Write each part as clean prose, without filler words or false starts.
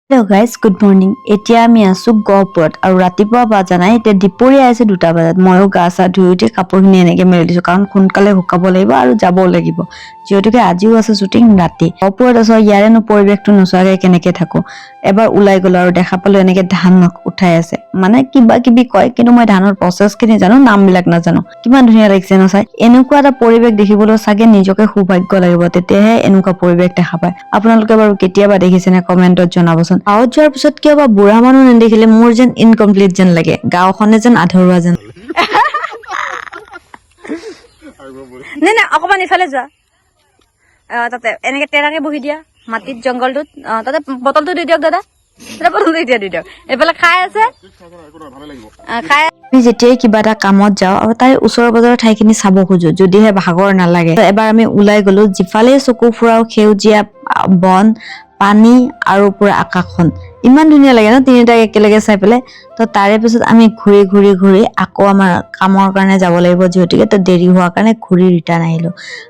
Hello guys, good morning. এতিয়া আমি আছো গহপুৰত আৰু ৰাতিপুৱা বাজা নাই এতিয়া দুপৰীয়া আছে 2টা বজাত ময়ো গা চা ধুই উঠি কাপোৰখিনি এনেকে মেলি দিছো কাৰণ সোনকালে শুকাব লাগিব আৰু যাবও লাগিব যিহেতুকে আজিও আছে শ্বুটিং ৰাতি গহপুৰত আছো ইয়াৰেনো পৰিৱেশটো নচোৱাকে কেনেকে থাকো এবাৰ ওলাই গলো আৰু দেখা পালো এনেকে ধান উঠাই আছে মানে কিবা কিবি কয় কিন্তু মই ধানৰ প্ৰসেছখিনি জানো নামবিলাক নাজানো কিমান ধুনীয়া লাগিছে ন চাই এনেকুৱা এটা পৰিৱেশ দেখিবলৈ চাগে নিজকে সৌভাগ্য লাগিব তেতিয়াহে এনেকুৱা পৰিৱেশ দেখা পায় আপোনালোকে বাৰু কেতিয়াবা দেখিছেনে কমেন্টত জনাবচোন গাঁৱত যোৱাৰ পিছত কিয়বা বুঢ়া মানুহ নেদেখিলে মোৰ যেন ইনকমপ্লিট যেন লাগে গাঁওখনে যেন আধৰুৱা যেন না অকমান ইফালে যোৱা তাতে এনেকে টেৰাকে বহি দিয়া মাটিত জংগলটোত তাতে বটলটো দি দিয়ক দাদা বটলটো দি দিয়ক এইফালে খাই আছে আমি যেতিয়াই কিবা এটা কামত যাওঁ আৰু তাই ওচৰৰ বজাৰৰ ঠাইখিনি চাব খোজো যদিহে ভাগৰ নালাগে এবাৰ আমি ওলাই গলো যিফালে চকু ফুৰাও সেউজীয়া বন পানী আৰু পুৰা আকাশখন ইমান ধুনীয়া লাগে ন তিনিটা একেলগে চাই পেলাই তো তাৰে পিছত আমি ঘূৰি আকৌ আমাৰ কামৰ কাৰণে যাব লাগিব যিহেতুকে তো দেৰি হোৱাৰ কাৰণে ঘূৰি ৰিটাৰ্ণ আহিলো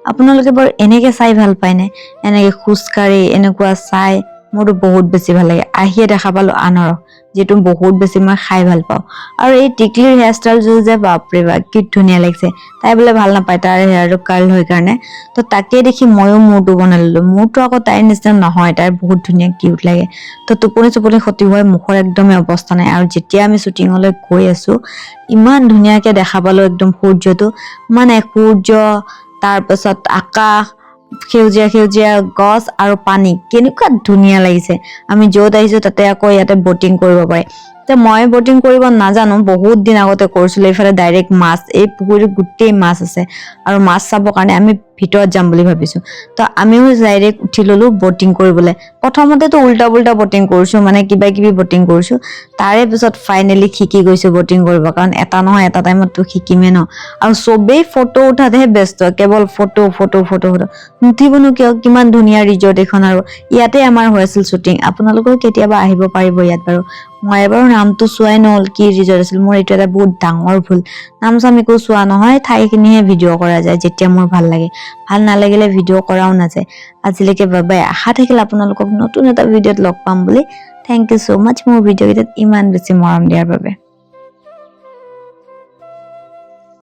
আপোনালোকে বাৰু এনেকে চাই ভাল পায়নে এনেকে খোজকাঢ়ি এনেকুৱা চাই মোৰতো বহুত বেছি ভাল লাগে আহিয়ে দেখা পালো আনাৰস যেটো বহুত বেছি মই খাই ভাল পাওঁ আৰু এই টিকলিৰ হেয়াৰষ্টাইল যে বাপৰে বাপ কি ধুনীয়া লাগিছে তাই বোলে ভাল নাপায় তাৰ হেয়াৰটো কাৰ্ল হৈ কাৰণে তো তাকে দেখি ময়ো মূৰটো বনাই ললো মূৰটো আকৌ তাইৰ নিচিনা নহয় তাইৰ বহুত ধুনীয়া কিউট লাগে তো টোপনি ক্ষতি হয় মুখৰ একদমেই অৱস্থা নাই আৰু যেতিয়া আমি শ্বুটিঙলৈ গৈ আছো ইমান ধুনীয়াকে দেখা পালো একদম সূৰ্যটো মানে সূৰ্য তাৰ পাছত আকাশ সেউজীয়া গছ আৰু পানী কেনেকুৱা ধুনীয়া লাগিছে আমি য'ত আহিছো তাতে আকৌ ইয়াতে বোটিং কৰিব পাৰে তো মই বোটিং কৰিব নাজানো বহুত দিন আগতে কৰিছিলো ইফালে ডাইৰেক্ট মাছ এই পুখুৰীত গোটেই মাছ আছে আৰু মাছ চাবৰ কাৰণে আমি ভিতৰত যাম বুলি ভাবিছো তো আমিও ডাইৰেক্ট উঠি ললো বোটিং কৰিবলৈ প্ৰথমতেতো উল্টা বোটিং কৰিছো মানে কিবা কিবি বোটিং কৰিছো তাৰে পিছত ফাইনেলি শিকি গৈছো বোটিং কৰিব কাৰণ এটা নহয় এটা টাইমত শিকিমে ন আৰু সবেই ফটো উঠাতহে ব্যস্ত কেৱল ফটো নুঠিবনো কিয় কিমান ধুনীয়া ৰিজৰ্ট এখন আৰু ইয়াতে আমাৰ হৈছিল শ্বুটিং আপোনালোকেও কেতিয়াবা আহিব পাৰিব ইয়াত বাৰু মই এবাৰ নামটো চোৱাই নহল কি ৰিজৰ্ট আছিল মোৰ এইটো এটা বহুত ডাঙৰ ভুল নাম চাম একো চোৱা নহয় ঠাইখিনিহে ভিডিঅ' কৰা যায় যেতিয়া মোৰ ভাল লাগে ভাল নালাগিলে ভিডিঅ' কৰাও নাযায় আজিলৈকে বাই আশা থাকিল আপোনালোকক নতুন এটা ভিডিঅ'ত লগ পাম বুলি থ্যাংক ইউ সো মাচ মোৰ ভিডিঅ'কেইটাত ইমান বেছি মৰম দিয়াৰ বাবে